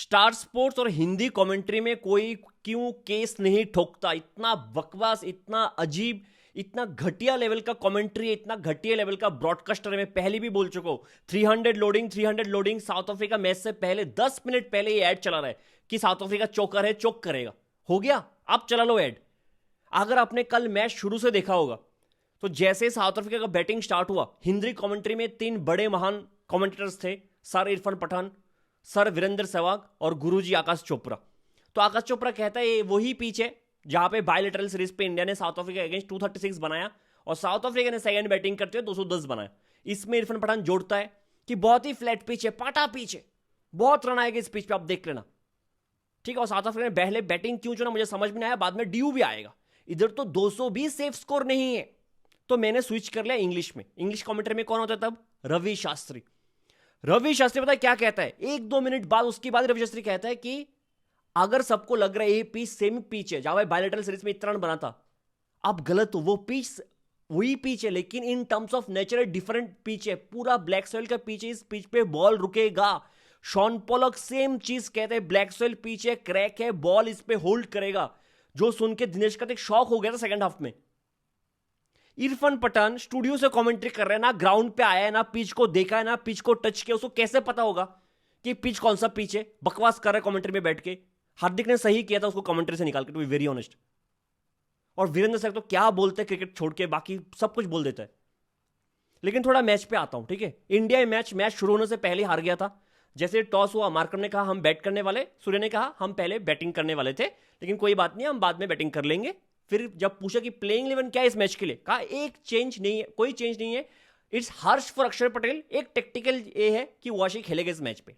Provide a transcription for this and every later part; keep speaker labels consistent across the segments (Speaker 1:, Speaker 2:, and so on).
Speaker 1: Star sports और Hindi commentary में कोई क्यों केस नहीं ठोकता? इतना बकवास, इतना अजीब, इतना घटिया लेवल का कमेंट्री, इतना घटिया लेवल का ब्रॉडकास्टर है। मैं पहले भी बोल चुका हूं, 300 लोडिंग। साउथ अफ्रीका मैच से पहले 10 मिनट पहले ये ऐड चला रहा है कि साउथ अफ्रीका चौकर है, चौक करेगा। हो गया, आप चला लो ऐड। अगर आपने कल मैच शुरू से देखा होगा तो जैसे साउथ अफ्रीका का बैटिंग स्टार्ट हुआ, हिंदी कमेंट्री में 3 बड़े महान कमेंटेटर्स थे, सर इरफान पठान, सर वीरेंद्र सहवाग और गुरुजी आकाश चोपड़ा। तो आकाश चोपड़ा कहता है ये वही पिच है जहां पे बायलैटरल सीरीज पे इंडिया ने साउथ अफ्रीका अगेंस्ट 236 बनाया और साउथ अफ्रीका ने सेकंड बैटिंग करते हुए 210 बनाया। इसमें इरफान पठान जोड़ता है कि बहुत ही फ्लैट पिच है, पाटा पिच है, बहुत रन आएगा इस पिच पे, आप देख लेना। ठीक है, और साउथ अफ्रीका ने पहले बैटिंग क्यों चुना मुझे समझ में नहीं आया, बाद में ड्यू भी आएगा। इधर तो 220 सेफ स्कोर नहीं है, तो मैंने स्विच कर लिया इंग्लिश में। इंग्लिश कमेंट्री में कौन होता है तब? रवि शास्त्री। रवि शास्त्री पता है क्या कहता है? 1-2 मिनट बाद, उसके बाद रवि शास्त्री कहता है कि अगर सबको लग रहा है ये पिच सेम पिच है जहां बायलैटरल सीरीज में इतना रन बना था, आप गलत हो। वो पिच वही पिच है, लेकिन in terms of nature different pitch है। पूरा ब्लैक सॉइल का पिच है, इस पिच पे बॉल रुकेगा। शॉन पोलक सेम चीज कहते हैं, ब्लैक सॉइल पिच है, क्रैक है, बॉल इस पे होल्ड करेगा। जो सुन के दिनेश का एक शॉक हो गया था सेकंड हाफ में। इरफान पठान स्टूडियो से कमेंट्री कर रहे हैं, ना ग्राउंड पे आया है, ना पिच को देखा है, ना पिच को टच किया। उसको कैसे पता होगा कि पिच कौन सा पिच है? बकवास कर रहा है कमेंट्री में बैठ के। हार्दिक ने सही किया था उसको कमेंट्री से निकाल के, टू बी वेरी ऑनेस्ट। और वीरेंद्र सहवाग तो क्या बोलते हैं क्रिकेट छोड़ के, बाकी सब कुछ बोल देता है। लेकिन थोड़ा मैच पे आता हूं, ठीक है। इंडिया मैच शुरू होने से पहले हार गया था। जैसे टॉस हुआ, मार्करम ने कहा हम बैट करने वाले, सूर्य ने कहा हम पहले बैटिंग करने वाले थे, लेकिन कोई बात नहीं, हम बाद में बैटिंग कर लेंगे। फिर जब पूछा कि प्लेइंग 11 क्या है इस मैच के लिए, कहा एक चेंज नहीं है, कोई चेंज नहीं है। इट्स हर्ष फॉर अक्षर पटेल। एक टेक्टिकल ये है कि वाशी खेलेगा इस मैच पे,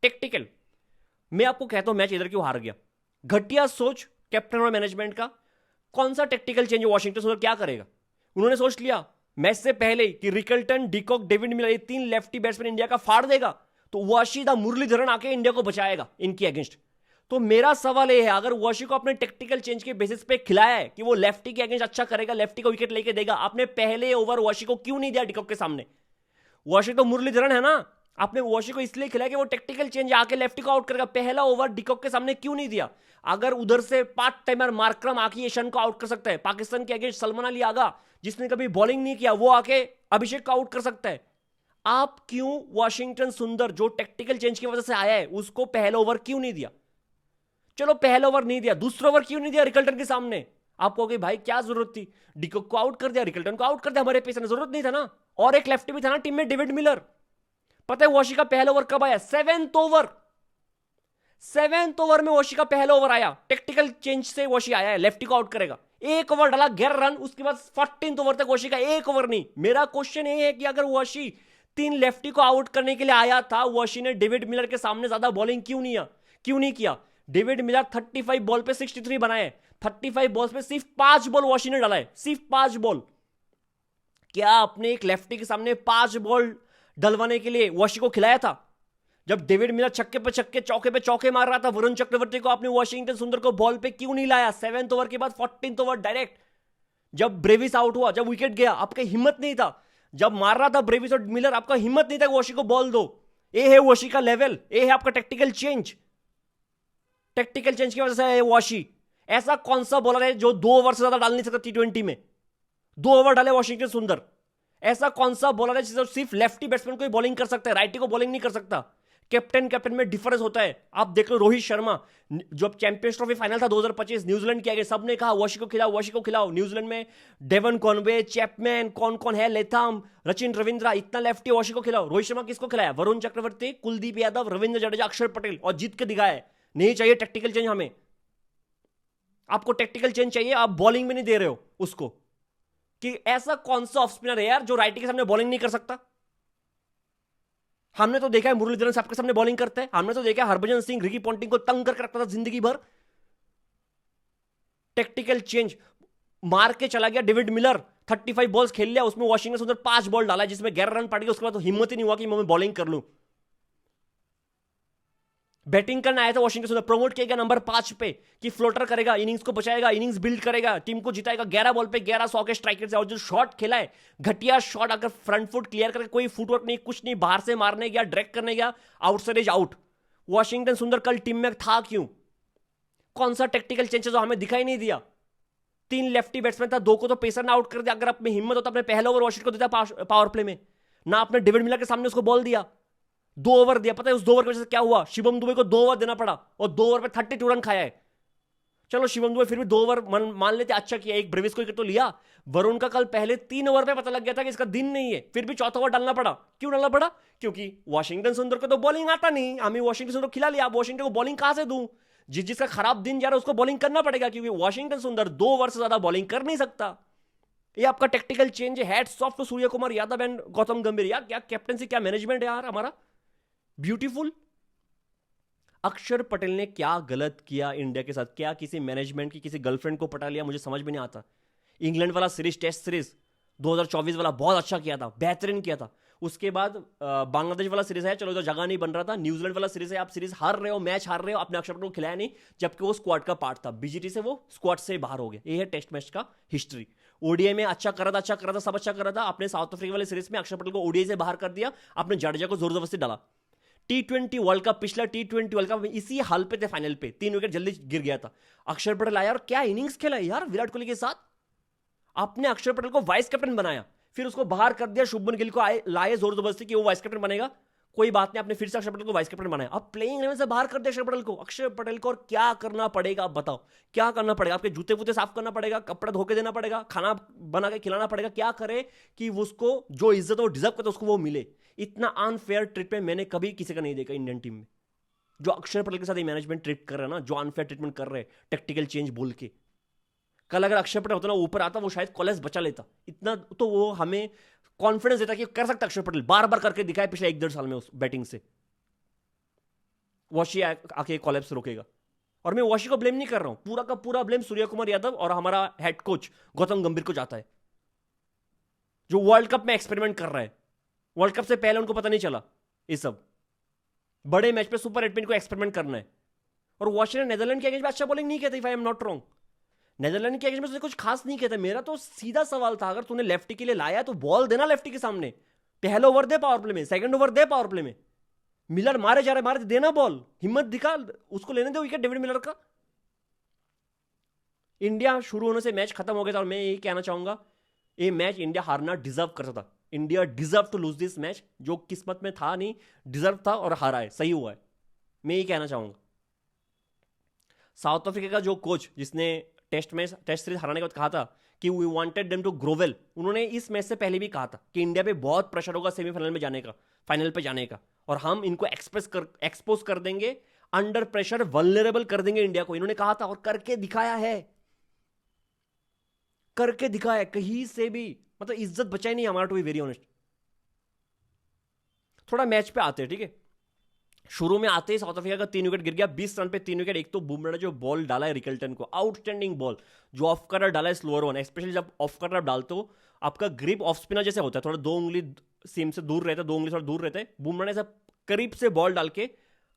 Speaker 1: टेक्टिकल। मैं आपको कहता हूं मैच इधर क्यों हार गया। घटिया सोच कैप्टन और मैनेजमेंट का। कौन सा टेक्टिकल चेंज वॉशिंगटन सुंदर क्या करेगा? उन्होंने सोच लिया मैच से पहले कि रिकल्टन, डिकॉक, डेविड मिलर, ये 3 लेफ्टी बैट्समैन इंडिया का फाड़ देगा, तो वाशी दा मुरलीधरन आके इंडिया को बचाएगा इनकी अगेंस्ट। तो मेरा सवाल यह है, अगर वाशी को अपने टेक्टिकल चेंज के बेसिस पे खिलाया है कि वो लेफ्टी के अगेंस्ट अच्छा करेगा, लेफ्टी को विकेट लेके देगा, आपने पहले ओवर वाशी को क्यों नहीं दिया डिकॉक के सामने? वाशी तो मुरलीधरन है ना, आपने वाशी को इसलिए खिलाया कि वो टेक्टिकल चेंज आके लेफ्टी को आउट करेगा। पहला ओवर डिकॉक के सामने क्यों नहीं दिया? अगर उधर से पार्ट टाइमर मार्करम आके एशियन को आउट कर सकता है, पाकिस्तान के अगेंस्ट सलमान अली आगा जिसने कभी बॉलिंग नहीं किया, वो आके अभिषेक को आउट कर सकता है। आप क्यों वाशिंगटन सुंदर जो टेक्टिकल चेंज की वजह से आया है उसको पहला ओवर क्यों नहीं दिया? चलो पहला ओवर नहीं दिया, दूसरा ओवर क्यों नहीं दिया रिकल्टन के सामने? आप कहोगे भाई क्या जरूरत थी, डिकॉक को आउट कर दिया, रिकल्टन को आउट कर दिया, हमारे पेस में जरूरत नहीं था ना। और एक लेफ्टी भी था ना टीम में, डेविड मिलर। पता है वाशी का पहला ओवर कब आया? 7th ओवर में वाशी का पहला ओवर आया। टेक्टिकल चेंज से वाशी आया है, लेफ्टी को आउट करेगा। 1 ओवर डाला, 11 रन, उसके बाद 14th ओवर तक वाशी का 1 ओवर नहीं। मेरा क्वेश्चन ये है कि अगर वाशी 3 लेफ्टी को आउट करने के लिए आया था, वाशी ने डेविड मिलर के सामने ज्यादा बॉलिंग क्यों नहीं किया? डेविड मिलर 35 बॉल पे 63 बनाए, 35 बॉल पे सिर्फ 5 बॉल वाशी ने डाला है, सिर्फ 5 बॉल। क्या आपने एक लेफ्टी के सामने 5 बॉल डलवाने के लिए वाशी को खिलाया था? जब डेविड मिलर छक्के पे छक्के, चौके पे चौके मार रहा था वरुण चक्रवर्ती को, आपने वाशिंगटन सुंदर को बॉल पे क्यों नहीं लाया? 7th ओवर के बाद 14th ओवर डायरेक्ट, जब ब्रेविस आउट हुआ, जब विकेट गया, आपका हिम्मत नहीं था। जब मार रहा था ब्रेविस और मिलर, आपका हिम्मत नहीं था वाशी को बॉल दो। ये है वाशी का लेवल, ये है आपका टेक्टिकल चेंज। टेक्टिकल चेंज की वजह से है वाशी। ऐसा कौन सा बॉलर है जो 2 ओवर से ज्यादा डाल नहीं सकता T20 में? 2 ओवर डाले वाशिंगटन सुंदर। ऐसा कौन सा बॉलर है जिससे सिर्फ लेफ्टी बैट्समैन को ही बॉलिंग कर सकता है, राइटी को बॉलिंग नहीं कर सकता? कैप्टन में डिफरेंस होता है। आप देख लो रोहित शर्मा, जब चैंपियंस ट्रॉफी फाइनल था 2025 न्यूजीलैंड के आगे, सबने कहा वाशी को खिलाओ। न्यूजीलैंड में डेवन कॉनवे, चैपमैन, कौन है, लेथम, रचिन रविंद्रा, इतना लेफ्टी, वाशी को खिलाओ। रोहित शर्मा किसको खिलाया? वरुण चक्रवर्ती, कुलदीप यादव, रविंद्र जडेजा, अक्षर पटेल, और जीत के दिखाया। नहीं चाहिए टेक्टिकल चेंज हमें। आपको टेक्टिकल चेंज चाहिए, आप बॉलिंग में नहीं दे रहे हो उसको। कि ऐसा कौन सा ऑफ स्पिनर है यार जो राइटी के सामने बॉलिंग नहीं कर सकता? हमने तो देखा है मुरलीधरन साहब के सामने बॉलिंग करते हैं, हमने तो देखा है हरभजन सिंह रिकी पॉन्टिंग को तंग करके रखता था जिंदगी भर। टेक्टिकल चेंज मार के चला गया डेविड मिलर, 35 बॉल्स खेल लिया, उसमें वाशिंगटन सुंदर 5 बॉल डाला जिसमें 11 रन पड़ गए। उसके बाद तो हिम्मत ही नहीं हुआ कि मैं बॉलिंग कर लूं। बैटिंग करना आया था वाशिंगटन सुंदर, प्रमोट किया गया नंबर 5 पे कि फ्लोटर करेगा, इनिंग्स को बचाएगा, इनिंग्स बिल्ड करेगा, टीम को जिताएगा। 11 बॉल पे 11 100 के स्ट्राइकर्स है। और जो शॉट खेला है, घटिया शॉट, अगर फ्रंट फुट क्लियर करके, कोई फुटवर्क नहीं, कुछ नहीं, बाहर से मारने गया, डायरेक्ट करने गया, आउटसाइड इज आउट। वॉशिंगटन सुंदर कल टीम में था क्यों? कौन सा टेक्टिकल चेंजेस हमें दिखाई नहीं दिया? 3 लेफ्टी बैट्समैन था, 2 को तो पेसर ने आउट कर दिया। अगर आप में हिम्मत होता अपने पहले ओवर वॉशिंगटन को देता पावर प्ले में, ना आपने डेविड मिलर के सामने उसको बॉल दिया। 2 ओवर दिया, पता है उस 2 ओवर की वजह से क्या हुआ? शिवम दुबे को 2 ओवर देना पड़ा और 2 ओवर पे 32 रन खाया है। चलो शिवम दुबे फिर भी 2 ओवर मान लेते, अच्छा किया, एक ब्रेविस को तो लिया। वरुण का कल पहले 3 ओवर पे पता लग गया था कि इसका दिन नहीं है, फिर भी चौथा ओवर डालना पड़ा। क्यों डालना पड़ा? क्योंकि वॉशिंगटन सुंदर को तो बॉलिंग आता नहीं, हमें वॉशिंगटन सुंदर खिला लिया। वॉशिंगटन को बॉलिंग कहां से दूं? जिसका खराब दिन जा रहा है उसको बॉलिंग करना पड़ेगा, क्योंकि वॉशिंगटन सुंदर 2 ओवर से ज्यादा बॉलिंग कर नहीं सकता। ये आपका टेक्टिकल चेंज है। Hats off to Surya Kumar Yadav and Gautam Gambhir. यार क्या कैप्टनसी, क्या मैनेजमेंट है यार हमारा, ब्यूटीफुल। अक्षर पटेल ने क्या गलत किया इंडिया के साथ? क्या किसी मैनेजमेंट की किसी गर्लफ्रेंड को पटा लिया? मुझे समझ में नहीं आता। इंग्लैंड वाला सीरीज, टेस्ट सीरीज 2024 वाला बहुत अच्छा किया था, बेहतरीन किया था। उसके बाद बांग्लादेश वाला सीरीज है, चलो जो जगह नहीं बन रहा था। न्यूजीलैंड वाला सीरीज है, आप सीरीज हार रहे हो, मैच हार रहे हो, आपने अक्षर पटेल को खिलाया नहीं, जबकि वो स्क्वाड का पार्ट था। बीजीटी से वो स्क्वाड से बाहर हो गया। ये है टेस्ट मैच का हिस्ट्री। ओडीआई में अच्छा कर रहा था, सब अच्छा कर रहा था। आपने साउथ अफ्रीका वाले सीरीज में अक्षर पटेल को ओडीआई से बाहर कर दिया, आपने जडेजा को जोर जबरदस्ती डाला। T20 वर्ल्ड कप, पिछला T20 वर्ल्ड कप इसी हाल पे थे, फाइनल पे 3 विकेट जल्दी गिर गया था। अक्षर पटेल आया और क्या इनिंग्स खेला यार विराट कोहली के साथ। आपने अक्षर पटेल को वाइस कैप्टन बनाया, फिर उसको बाहर कर दिया, शुभमन गिल को लाए जोर जबरदस्ती कि वो वाइस कैप्टन बनेगा। कोई बात नहीं, आपने फिर से अक्षर पटेल को वाइस कैप्टन बनाया। अब प्लेइंग 11 से बाहर कर दिया अक्षर पटेल को। अक्षर पटेल को और क्या करना पड़ेगा आप बताओ? क्या करना पड़ेगा? आपके जूते वूते साफ करना पड़ेगा, कपड़ा धो के देना पड़ेगा, खाना बना के खिलाना पड़ेगा। क्या करे कि उसको जो इज्जत वो डिजर्व करता है उसको वो मिले। इतना अनफेयर ट्रीटमेंट मैंने कभी किसी का नहीं देखा इंडियन टीम में। जो अक्षर पटेल के साथ मैनेजमेंट ट्रीट कर रहा है ना, जो अनफेयर ट्रीटमेंट कर रहे हैं टेक्टिकल चेंज बोल के। कल अगर अक्षर पटेल होता ना ऊपर आता, वो शायद कॉलेज बचा लेता। इतना तो वो हमें कॉन्फिडेंस देता कि कर सकता अक्षर पटेल, बार बार करके दिखाए पिछले 1-1.5 साल में उस बैटिंग से। वॉशी आके कॉलेज रोकेगा। और मैं वॉशी को ब्लेम नहीं कर रहा हूं, पूरा का पूरा ब्लेम सूर्य कुमार यादव और हमारा हेड कोच गौतम गंभीर को जाता है, जो वर्ल्ड कप में एक्सपेरिमेंट कर रहा है। वर्ल्ड कप से पहले उनको पता नहीं चला ये सब। बड़े मैच पे सुपर 8 पे इनको एक्सपेरिमेंट करना है। और वॉशी ने नेदरलैंड के अगेंस्ट में अच्छा बॉलिंग नहीं किया था, if I am not wrong. Netherland के अगेंस्ट में उसने कुछ खास नहीं किया था। मेरा तो सीधा सवाल था, अगर तूने लेफ्टी के लिए लाया तो बॉल देना लेफ्टी के सामने। पहला ओवर दे पावर प्ले में, सेकंड ओवर दे पावर प्ले में। मिलर मारे जा रहे, मारे देना बॉल, हिम्मत दिखा, उसको लेने दे विकेट डेविड मिलर का। इंडिया शुरू होने से मैच खत्म हो गया था और मैं यही कहना चाहूंगा, ये मैच इंडिया हारना डिजर्व करता था। India deserve to lose this match, जो किस्मत में था नहीं, डिजर्व था और हारा है, सही हुआ है। मैं यही कहना चाहूंगा। साउथ अफ्रीका का जो कोच जिसने टेस्ट सीरीज हराने के बाद कहा था कि we wanted them to grow well, उन्होंने इस मैच से पहले भी कहा था कि इंडिया पे बहुत प्रेशर होगा सेमीफाइनल में जाने का, फाइनल पे जाने का, और हम इनको एक्सपोज कर देंगे, अंडर प्रेशर वल्नरेबल कर देंगे इंडिया को। इन्होंने कहा था और करके दिखाया है, करके दिखाया। कहीं से भी मतलब इज्जत बचाई नहीं हमारा, टू बी वेरी ऑनेस्ट। थोड़ा मैच पे आते हैं, ठीक है। शुरू में आते ही साउथ अफ्रीका का 3 विकेट गिर गया, 20 रन पे 3 विकेट। एक तो बुमराह ने जो बॉल डाला है रिकल्टन को, आउटस्टैंडिंग बॉल, जो ऑफ कटर डाला है स्लोअर वन, स्पेशली जब ऑफ कटर आप डालते हो आपका ग्रिप ऑफ स्पिनर जैसे होता है, थोड़ा 2 उंगली सीम से दूर रहता है, 2 उंगली थोड़ा दूर रहता है। बुमराह ने सब करीब से बॉल डाल के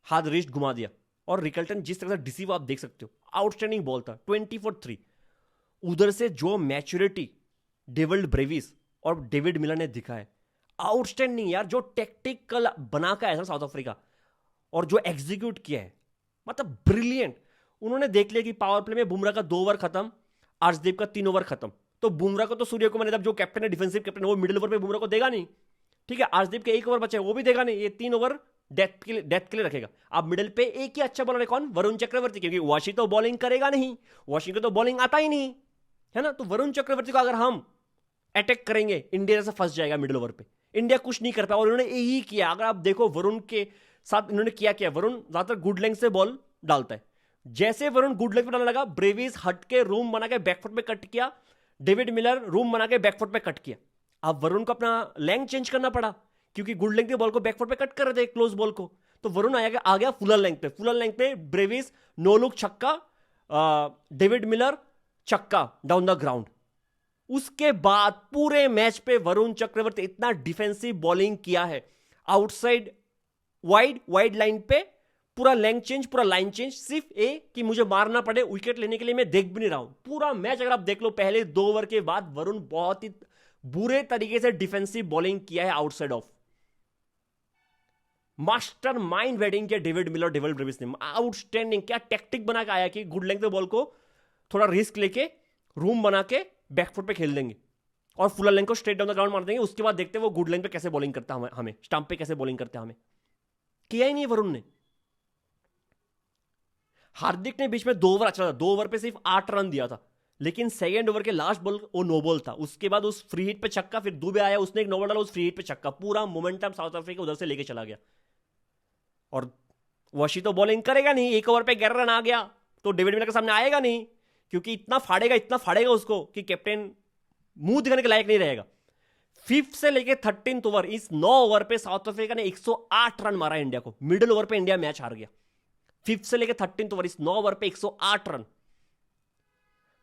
Speaker 1: हाथ रिस्ट घुमा दिया, और रिकल्टन जिस तरह से डिसीव आप देख सकते हो, आउटस्टैंडिंग बॉल था, 24-3। उधर से जो मैच्योरिटी डेविड ब्रेविस और डेविड मिलर ने दिखाया, आउटस्टैंडिंग यार। जो टेक्टिकल बना का है साउथ अफ्रीका और जो एग्जीक्यूट किया है, मतलब ब्रिलियंट। उन्होंने देख लिया कि पावर प्ले में बुमराह का 2 ओवर खत्म, अर्शदीप का 3 ओवर खत्म, तो बुमराह को तो सूर्य कुमार यादव जो कैप्टन है, डिफेंसिव कैप्टन, वो मिडिल ओवर पे बुमराह को देगा नहीं, ठीक है। अर्शदीप के 1 ओवर बचे वो भी देगा नहीं, ये 3 ओवर डेथ के लिए रखेगा। अब मिडिल पे एक ही अच्छा बॉलर है, कौन? वरुण चक्रवर्ती, क्योंकि वॉशी तो बॉलिंग करेगा नहीं, वॉशी को तो बॉलिंग आता ही नहीं है ना। तो वरुण चक्रवर्ती को अगर हम अटैक करेंगे, इंडिया से फंस जाएगा मिडिल ओवर पे, इंडिया कुछ नहीं कर पाया। और उन्होंने यही किया। अगर आप देखो वरुण के साथ इन्होंने क्या वरुण ज्यादातर गुड लेंथ से बॉल डालता है। जैसे वरुण गुड लेंथ पे डालने लगा, ब्रेविस हट के रूम बना के बैकफुट पे कट किया, डेविड मिलर रूम बना के बैकफुट पे कट किया। अब वरुण को अपना लेंथ चेंज करना पड़ा, क्योंकि गुड लेंथ के बॉल को बैकफुट पे कट कर रहे थे, क्लोज बॉल को। तो वरुण आ गया फुलर लेंथ पे, ब्रेविस नो लुक छक्का, डेविड मिलर छक्का डाउन द ग्राउंड। उसके बाद पूरे मैच पे वरुण चक्रवर्ती इतना डिफेंसिव बॉलिंग किया है, आउटसाइड वाइड लाइन पे पूरा लेंथ चेंज, पूरा लाइन चेंज, सिर्फ कि मुझे मारना पड़े विकेट लेने के लिए। मैं देख भी नहीं रहा हूं पूरा मैच। अगर आप देख लो पहले 2 ओवर के बाद वरुण बहुत ही बुरे तरीके से डिफेंसिव बॉलिंग किया है outside of. Master mind batting किया डेविड मिलर, डेविड ब्रेविस ने आउटस्टैंडिंग। क्या टैक्टिक बना के आया कि गुड लेंथ बॉल को थोड़ा रिस्क लेके रूम बना के बैकफुट पे खेल देंगे और फुलर लेंथ को स्ट्रेट डाउन द ग्राउंड मार देंगे। उसके बाद देखते हैं वो गुड लेंथ पे कैसे बॉलिंग करता है, हमें स्टंप पे कैसे बॉलिंग करता है। हमें किया ही नहीं वरुण ने। हार्दिक ने बीच में 2 ओवर अच्छा था, 2 ओवर पे सिर्फ 8 रन दिया था, लेकिन सेकंड ओवर के लास्ट बॉल वो नो बॉल था। उसके बाद उस फ्री हिट पे छक्का, फिर दुबे आया, उसने एक नो बॉल डाला, उस फ्री हिट पे छक्का, पूरा मोमेंटम साउथ अफ्रीका उधर से लेके चला गया। और वशी तो बॉलिंग करेगा नहीं, 1 ओवर पे 11 रन आ गया तो डेविड मिलर के सामने आएगा नहीं, क्योंकि इतना फाड़ेगा उसको कि कैप्टन मुंह दिखाने के लायक नहीं रहेगा। 5th से लेके 13th ओवर, इस 9 ओवर पे साउथ अफ्रीका ने 108 रन मारा इंडिया को। मिडिल ओवर पे इंडिया मैच हार गया। 5th से लेके 13th ओवर, इस 9 ओवर पे 108 रन।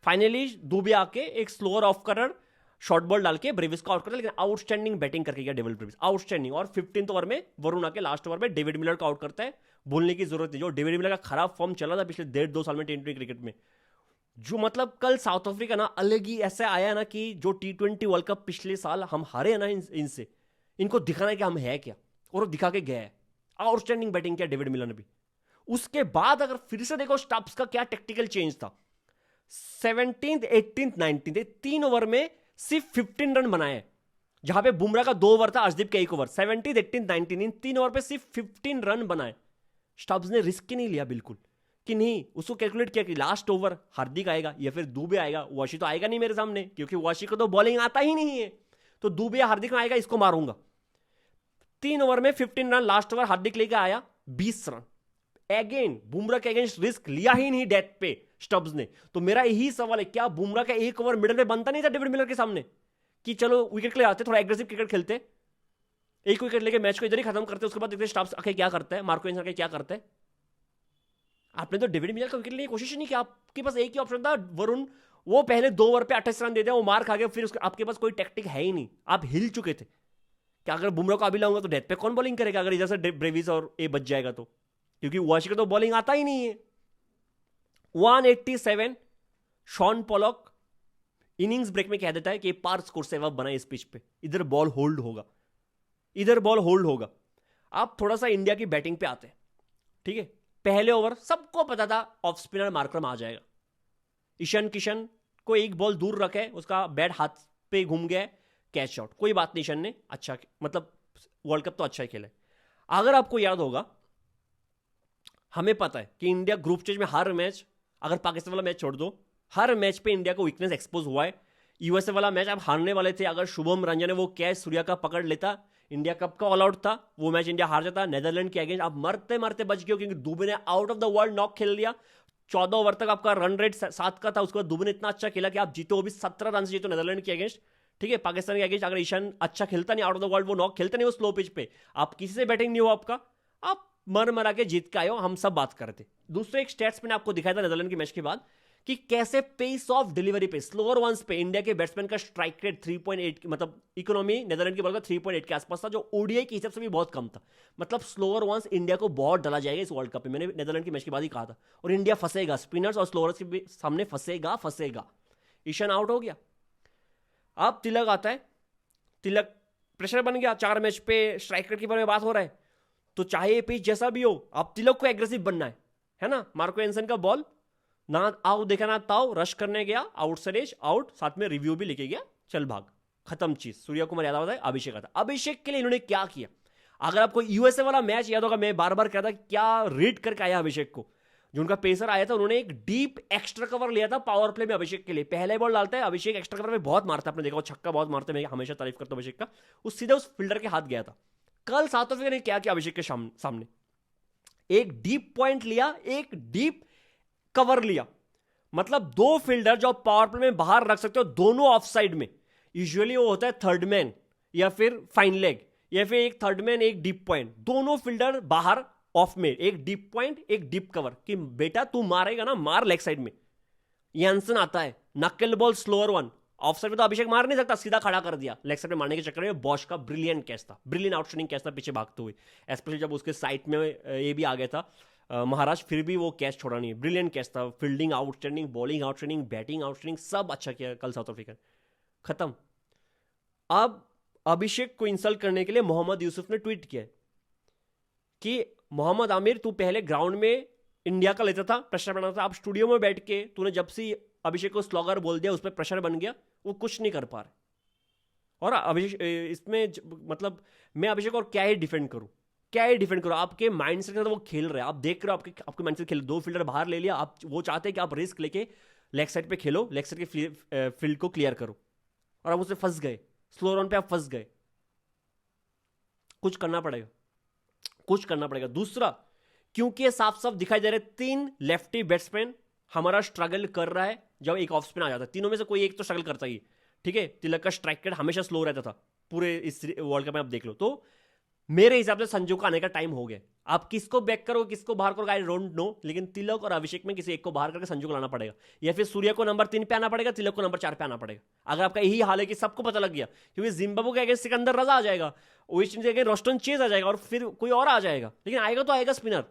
Speaker 1: फाइनली दुबे आके एक स्लोअर ऑफ करर शॉर्ट बॉल डाल के ब्रेविस को आउट करता, लेकिन आउटस्टैंडिंग बैटिंग करके गया डेविड ब्रेविस, आउटस्टैंडिंग। और 15th ओवर में वरुण आके लास्ट ओवर में डेविड मिलर को आउट करता है। बोलने की जरूरत नहीं, जो डेविड मिलर का खराब फॉर्म चला था पिछले 1.5-2 साल में T20 क्रिकेट में, जो मतलब कल साउथ अफ्रीका ना अलग ही ऐसे आया ना कि जो T20 वर्ल्ड कप पिछले साल हम हारे हैं ना इनसे, इनको दिखाना है कि हम है क्या, और वो दिखा के गया है। आउटस्टैंडिंग बैटिंग किया डेविड मिलर ने भी। उसके बाद अगर फिर से देखो स्टब्स का क्या टेक्टिकल चेंज था। 17th, 18th, 19th 3 ओवर में सिर्फ 15 रन बनाए, जहां पे बुमराह का 2 ओवर था, अर्शदीप का 1 ओवर। 17th, 18th, 19th इन 3 ओवर पे सिर्फ 15 रन बनाए। स्टब्स ने रिस्क ही नहीं लिया बिल्कुल, कि नहीं, उसको कैलकुलेट किया कि लास्ट ओवर हार्दिक आएगा या फिर दुबे आएगा, वाशी तो आएगा नहीं मेरे सामने, क्योंकि वाशी को तो बॉलिंग आता ही नहीं है, तो दुबे या हार्दिक में आएगा, इसको मारूंगा। 3 ओवर में 15 रन, लास्ट ओवर हार्दिक लेके आया 20 रन। अगेन बुमराह के अगेंस्ट रिस्क लिया ही नहीं डेथ पे स्टब्स ने। तो मेरा यही सवाल है, क्या बुमराह का 1 ओवर मिडिल में बनता नहीं था डेविड मिलर के सामने, कि चलो विकेट के लिए आते, थोड़ा एग्रेसिव क्रिकेट खेलते, 1 विकेट लेके मैच को इधर ही खत्म करते, उसके बाद देखते स्टब्स आके क्या करता है, मार्को एंसन क्या करता है। आपने तो डेविड मिलर का विकेट लेने की कोशिश नहीं की। आपके पास एक ही ऑप्शन था, वरुण, वो पहले 2 ओवर पे 28 रन दे दिया, वो मार खा गया, फिर आपके पास कोई टैक्टिक है ही नहीं, आप हिल चुके थे। क्या अगर बुमराह को अभी लाऊंगा तो डेथ पे कौन बॉलिंग करेगा, अगर इधर से ब्रेविस और ए बच जाएगा तो, क्योंकि वाशी को तो बॉलिंग आता ही नहीं है। 187 शॉन पॉलॉक इनिंग्स ब्रेक में कह देता है कि पार स्कोर से अब बना इस पिच पे, इधर बॉल होल्ड होगा, इधर बॉल होल्ड होगा। आप थोड़ा सा इंडिया की बैटिंग पे आते हैं, ठीक है। पहले ओवर सबको पता था ऑफ स्पिनर मार्करम आ जाएगा। ईशान किशन को एक बॉल दूर रखे, उसका बैट हाथ पे घूम गया, कैच आउट, कोई बात नहीं, ईशान ने अच्छा, मतलब वर्ल्ड कप तो अच्छा ही खेला है। अगर आपको याद होगा, हमें पता है कि इंडिया ग्रुप स्टेज में हर मैच, अगर पाकिस्तान वाला मैच छोड़ दो, हर मैच पे इंडिया को वीकनेस एक्सपोज हुआ है। यूएसए वाला मैच आप हारने वाले थे, अगर शुभम रंजन ने वो कैच सूर्या का पकड़ लेता, इंडिया कप का ऑल आउट था, वो मैच इंडिया हार जाता। नेदरलैंड के अगेंस्ट आप मरते मरते बच गए, क्योंकि दुबे ने out of the world knock खेल लिया। 14 ओवर तक आपका रन रेट 7 का था, उसके बाद दुबे ने इतना अच्छा खेला कि आप जीतो, वो भी 17 रन से जीतो नेदरलैंड के अगेंस्ट, ठीक है। पाकिस्तान के अगेंस्ट अगर ईशान अच्छा खेलता नहीं, आउट ऑफ द वर्ल्ड वो नॉक खेलता नहीं, वो स्लो पिच पे, आप किसी से बैटिंग नहीं हो आपका, आप मर मरा के जीत के आए हो, हम सब बात कर रहे थे। दूसरे एक स्टैट्स मैंने आपको दिखाया था नेदरलैंड के मैच के बाद, कि कैसे पेस ऑफ डिलीवरी पे, स्लोअर वंस पे इंडिया के बैट्समैन का स्ट्राइक रेट 3.8, मतलब इकोनॉमी नेदरलैंड की बॉल का 3.8 के आसपास था, जो ओडीआई के हिसाब से भी बहुत कम था। मतलब स्लोअर वंस इंडिया को बहुत डाला जाएगा इस वर्ल्ड कप में, मैंने नेदरलैंड के मैच के बाद ही कहा था। और इंडिया फंसेगा, स्पिनर्स और स्लोअर्स के सामने फंसेगा। ईशान आउट हो गया, अब तिलक आता है, तिलक प्रेशर बन गया, 4 मैच पे स्ट्राइक रेट के बारे में बात हो रहा है, तो चाहे पिच जैसा भी हो, अब तिलक को एग्रेसिव बनना है ना। मार्को एंसन का बॉल ना आओ देखा ना ताओ, रश करने गया, आउट सरेज आउट, साथ में रिव्यू भी लेके गया, चल भाग, खत्म चीज। सूर्या कुमार यादव आता है, अभिषेक आता है। अभिषेक के लिए इन्होंने क्या किया, अगर आपको यूएसए वाला मैच याद होगा, मैं बार बार कहता क्या रीड करके आया अभिषेक को, जो उनका पेसर आया था, उन्होंने एक डीप एक्स्ट्रा कवर लिया था पावर प्ले में अभिषेक के लिए। पहले बॉल डालता है अभिषेक, एक्स्ट्रा कवर में बहुत मारता है, आपने देखा वो छक्का बहुत मारते हैं, मैं हमेशा तारीफ करता हूं अभिषेक का, उस सीधे उस फील्डर के हाथ गया था। कल साउथ अफ्रीका ने क्या किया अभिषेक के सामने, एक डीप पॉइंट लिया, एक डीप कवर लिया, मतलब 2 फील्डर जो पावर प्ले में बाहर रख सकते हो, दोनों ऑफ साइड में। यूजुअली वो होता है थर्ड मैन या फिर फाइन लेग, या फिर एक थर्ड मैन एक डीप पॉइंट, दोनों फील्डर बाहर ऑफ में, एक डीप पॉइंट एक डीप कवर, कि बेटा तू मारेगा ना, मार लेग साइड में। यानसन आता है, नक्कल ball slower one, of side में तो अभिषेक मार नहीं सकता, सीधा खड़ा कर दिया, लेग साइड में मारने के चक्कर में बॉश का ब्रिलियंट कैच था, ब्रिलियंट आउटस्टैंडिंग कैच था पीछे भागते हुए, स्पेशली जब उसके साइड में ये भी आ गया था महाराज, फिर भी वो कैच छोड़ा नहीं, ब्रिलियंट कैच था। Fielding outstanding, bowling outstanding, batting outstanding, सब अच्छा किया कल साउथ अफ्रीका। खत्म। अब अभिषेक को इंसल्ट करने के लिए मोहम्मद यूसुफ ने ट्वीट किया, कि मोहम्मद आमिर तू पहले ग्राउंड में इंडिया का लेता था, प्रेशर बनाता था, अब स्टूडियो में बैठ के तूने जब से अभिषेक को स्लॉगर बोल दिया उस पर प्रेशर बन गया, वो कुछ नहीं कर पा रहे। और अभिषेक इसमें मतलब मैं अभिषेक और क्या ही डिफेंड करूं, क्या ही डिफेंड करो, आपके माइंड से वो खेल रहे हैं, आप देख रहे हो आपके आपके माइंड से खेल, 2 फील्डर बाहर ले लिया, आप वो चाहते हैं कि आप रिस्क लेके लेग साइड पे खेलो, लेग साइड के फील्ड को क्लियर करो, और आप उसमें फंस गए, स्लो रन पे आप फंस गए। कुछ करना पड़ेगा, कुछ करना पड़ेगा। दूसरा, क्योंकि ये साफ साफ दिखाई दे रहे 3 लेफ्टी बैट्समैन हमारा स्ट्रगल कर रहा है जब एक ऑफ स्पिन आ जाता है, तीनों में से कोई एक तो स्ट्रगल करता ही, ठीक है। तिलक का स्ट्राइक रेट हमेशा स्लो रहता था पूरे इस वर्ल्ड कप में, आप देख लो। तो मेरे हिसाब से संजू का आने का टाइम हो गया। आप किसको बैक करो किसको बाहर करो आई डोंट नो, लेकिन तिलक और अभिषेक में किसी एक को बाहर करके संजू को लाना पड़ेगा, या फिर सूर्या को नंबर 3 पे आना पड़ेगा, तिलक को नंबर 4 पे आना पड़ेगा। अगर आपका यही हाल है कि सबको पता लग गया, क्योंकि जिम्बाब्वे के अगेंस्ट सिकंदर रजा आ जाएगा, वेस्ट इंडीज के अगेंस्ट रोस्टन चेज आ जाएगा, और फिर कोई और आ जाएगा, लेकिन आएगा तो आएगा स्पिनर,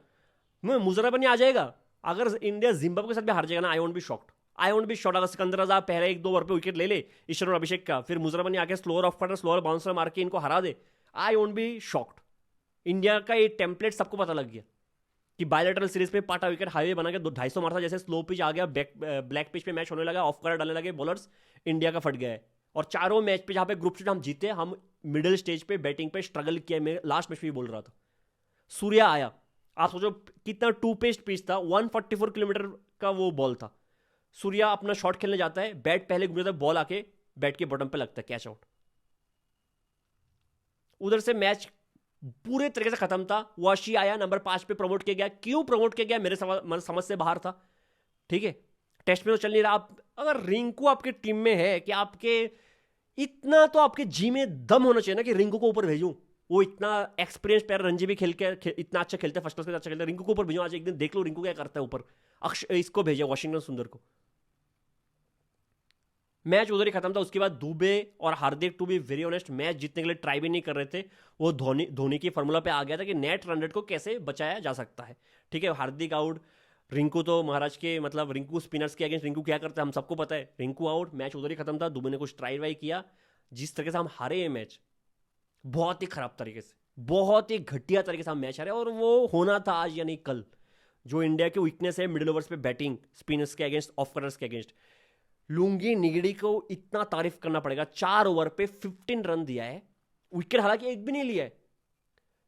Speaker 1: मुजरबनी आ जाएगा। अगर इंडिया जिम्बाब्वे के साथ भी हार जाएगा ना, आई won't be shocked, I won't be shocked. अगर सिकंदर रजा पहले 1-2 ओवर पे विकेट ले ले ईशान और अभिषेक का, फिर मुजरबनी आके slower off cutter slower bouncer मार के इनको हरा दे, I won't be shocked. India का ये टेम्पलेट सबको पता लग गया कि बायलैटरल सीरीज में पाटा विकेट हाईवे बना के 250 मारता, जैसे स्लो पिच आ गया, ब्लैक पिच पे मैच होने लगा, ऑफ कलर डालने लगे बॉलर्स, इंडिया का फट गया है। और चारों मैच पे जहां पे ग्रुप स्टेज हम जीते, हम मिडिल स्टेज पे बैटिंग पे स्ट्रगल किया। मैं लास्ट मैच में बोल रहा था, सूर्या आया, आप सोचो कितना 2 पेस्ट पिच था, 144 किलोमीटर का वो बॉल था। सूर्या अपना शॉट खेलने जाता है, बैट पहले घूम जाता है, बॉल आके बैट के बॉटम पे लगता है, कैच आउट। उधर से मैच पूरे तरीके से खत्म था। वाशी आया, नंबर 5 पे प्रमोट किया गया, क्यों प्रमोट किया गया मेरे समझ से बाहर था, ठीक है। टेस्ट में तो चल नहीं रहा। आप अगर रिंकू आपके टीम में है कि आपके इतना तो आपके जी में दम होना चाहिए ना कि रिंकू को ऊपर भेजूं, वो इतना एक्सपीरियंस प्लेयर, रणजी भी खेल के इतना अच्छा खेलते हैं, फर्स्ट क्लास में अच्छा खेलते हैं, रिंकू को ऊपर भेजूं। आज एक दिन देख लो रिंकू क्या करता है ऊपर। इसको भेजा वाशिंगटन सुंदर को। मैच उधर ही खत्म था। उसके बाद दुबे और Hardik, to be very honest, match जीतने के लिए ट्राई भी नहीं कर रहे थे। वो धोनी की फॉर्मूला पे आ गया था कि नेट रन रेट को कैसे बचाया जा सकता है, ठीक है। हार्दिक आउट, रिंकू तो महाराज के मतलब रिंकू स्पिनर्स के अगेंस्ट रिंकू क्या करता है हम सबको पता है। रिंकू आउट, मैच उधर ही खत्म था। दुबे ने कुछ ट्राई वाई किया, जिस तरीके से हम हारे ये मैच, बहुत ही खराब तरीके से, बहुत ही घटिया तरीके से हम मैच हारे। और वो होना था आज यानी कल। जो इंडिया की वीकनेस है मिडिल ओवर्स पे बैटिंग, स्पिनर्स के अगेंस्ट, ऑफ कटर्स के अगेंस्ट, लुंगी निगड़ी को इतना तारीफ करना पड़ेगा। 4 ओवर पे 15 रन दिया है, विकेट हालांकि एक भी नहीं लिया है,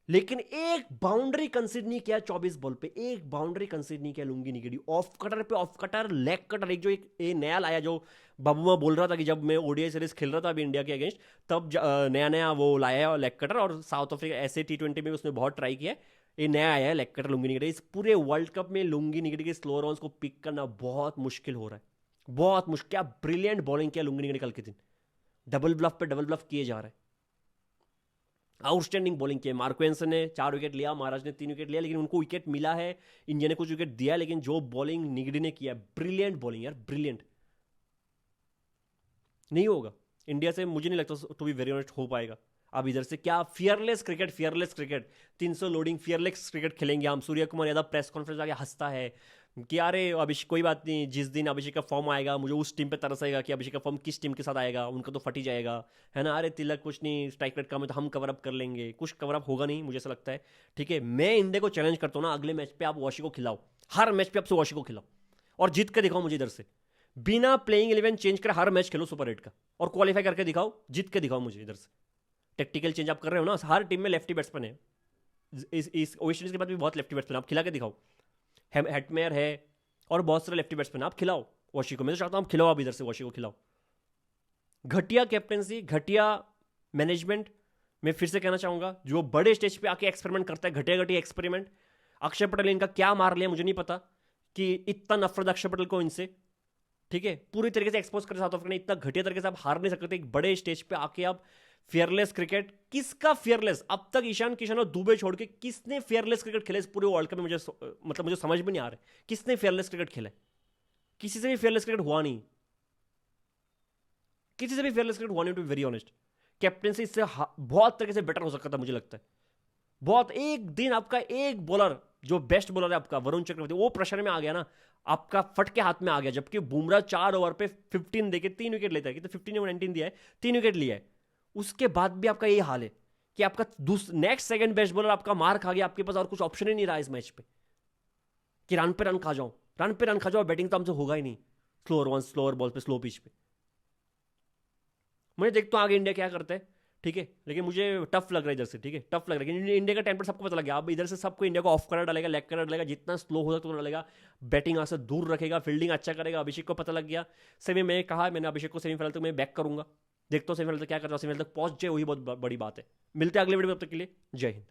Speaker 1: लेकिन एक बाउंड्री कंसीड नहीं किया 24 बॉल पे, एक बाउंड्री कंसीड नहीं किया लुंगी निगड़ी। ऑफ कटर पे ऑफ कटर, लेग कटर, एक जो एक नया लाया, जो बबुआ बोल रहा था कि जब मैं ओडीआई सीरीज खेल रहा था अभी इंडिया के अगेंस्ट, तब नया नया वो लाया लेग कटर, और साउथ अफ्रीका ऐसे T20 में उसने बहुत ट्राई किया। ये नया आया है लेग कटर लुंगी निगड़ी। इस पूरे वर्ल्ड कप में लुंगी निगड़ी के स्लो रन्स को पिक करना बहुत मुश्किल हो रहा है, बहुत मुश्किल। क्या ब्रिलियंट बॉलिंग किया लुंगी निगड़ी कल के दिन, डबल ब्लफ पे डबल ब्लफ किए जा रहे हैं, आउटस्टैंडिंग बॉलिंग किया। मार्क्वेंसन ने 4 विकेट लिया, महाराज ने 3 विकेट लिया, लेकिन उनको विकेट मिला है, इंडिया ने कुछ विकेट दिया, लेकिन जो बॉलिंग निगड़ी ने किया, ब्रिलियंट बॉलिंग यार, ब्रिलियंट। नहीं होगा इंडिया से, मुझे नहीं लगता टू बी वेरी ऑनेस्ट हो पाएगा। अब इधर से क्या fearless cricket, fearless cricket, 300 loading fearless cricket खेलेंगे हम। सूर्य कुमार यादव प्रेस कॉन्फ्रेंस आके हंसता है कि अरे अभिषेक कोई बात नहीं, जिस दिन अभिषेक का फॉर्म आएगा मुझे उस टीम पे तरस आएगा कि अभिषेक का फॉर्म किस टीम के साथ आएगा, उनका तो फट ही जाएगा, है ना। अरे तिलक कुछ नहीं, स्ट्राइक रेट कम है तो हम कवर अप कर लेंगे। कुछ कवर अप होगा नहीं, मुझे ऐसा लगता है, ठीक है। मैं इंडिया को चैलेंज करता हूँ ना, अगले मैच पे आप वाशी को खिलाओ, हर मैच पे आपसे वाशी को खिलाओ, और जीत के दिखाओ मुझे इधर से, बिना प्लेइंग 11 चेंज कर हर मैच खेलो सुपर 8 का, और क्वालिफाई करके दिखाओ, जीत के दिखाओ मुझे इधर से। टेक्टिकल चेंज आप कर रहे हो ना, हर टीम में लेफ्टी बैट्समैन है, इस वेस्ट इंडीज के बाद भी बहुत लेफ्टी बैट्समैन, आप खिला के दिखाओ। हेटमेयर है और बहुत सारे लेफ्टी बैट्समैन, आप खिलाओ वाशी को। मैं तो चाहता हूँ आप खिलाओ, आप इधर से वाशी को खिलाओ। घटिया कैप्टनसी, घटिया मैनेजमेंट। मैं फिर से कहना चाहूंगा, जो बड़े स्टेज पे आके एक्सपेरिमेंट करता है, घटिया घटिया एक्सपेरिमेंट। अक्षय पटेल इनका क्या मार लिया मुझे नहीं पता कि इतना नफरत अक्षय पटेल को इनसे, ठीक है। पूरी तरीके से एक्सपोज करते साउथ अफ्रीका ने, इतना घटिया तरीके से आप हार नहीं सकते एक बड़े स्टेज पे आके। आप फियरलेस क्रिकेट, किसका फियरलेस? अब तक ईशान किशन और दुबे छोड़ के किसने फियरलेस क्रिकेट खेला इस पूरे वर्ल्ड कप में? मुझे समझ में नहीं आ रहा है किसने फियरलेस क्रिकेट खेला। किसी से भी फियरलेस क्रिकेट हुआ नहीं, किसी से भी फेयरलेस क्रिकेट हुआ नहीं, to be very honest. Captaincy इससे बहुत तरीके से बेटर हो सकता था मुझे लगता है, बहुत। एक दिन आपका एक बॉलर, जो बेस्ट बॉलर है आपका वरुण चक्रवर्ती, वो प्रेशर में आ गया ना, आपका फट के हाथ में आ गया। जबकि बुमराह 4 ओवर पे 15 देके 3 विकेट लेता है, कि तो 15 या 19 दिया है, 3 विकेट लिया है। उसके बाद भी आपका यही हाल है कि आपका नेक्स्ट सेकंड बेस्ट बॉलर आपका मार खा गया, आपके पास और कुछ ऑप्शन ही नहीं रहा इस मैच पे कि रन पे रन खा जाओ, रन पे रन खा जाओ, बैटिंग तो हमसे होगा ही नहीं स्लोअर वन स्लोअर बॉल पे स्लो पिच पे। मैं देखता हूँ आगे इंडिया क्या करता है, ठीक है, लेकिन मुझे टफ लग रहा है इधर से, ठीक है, टफ लग रहा है। इंडिया का टेम्पर सबको पता लग गया, अब इधर से सबको इंडिया को ऑफ करा डालेगा, लेग करा डालेगा, जितना स्लो हो सकता है डालेगा, बैटिंग यहाँ से दूर रखेगा, फील्डिंग अच्छा करेगा। अभिषेक को पता लग गया, सेमी में कहा मैंने अभिषेक को सेमीफाइनल तक मैं बैक करूंगा, देखता हूँ सेमीफाइनल तक क्या करता हूँ, सेमीफाइनल तक पहुंच जाए वही बहुत बड़ी बात है। मिलते हैं अगले वीडियो में, तब तक के लिए जय हिंद।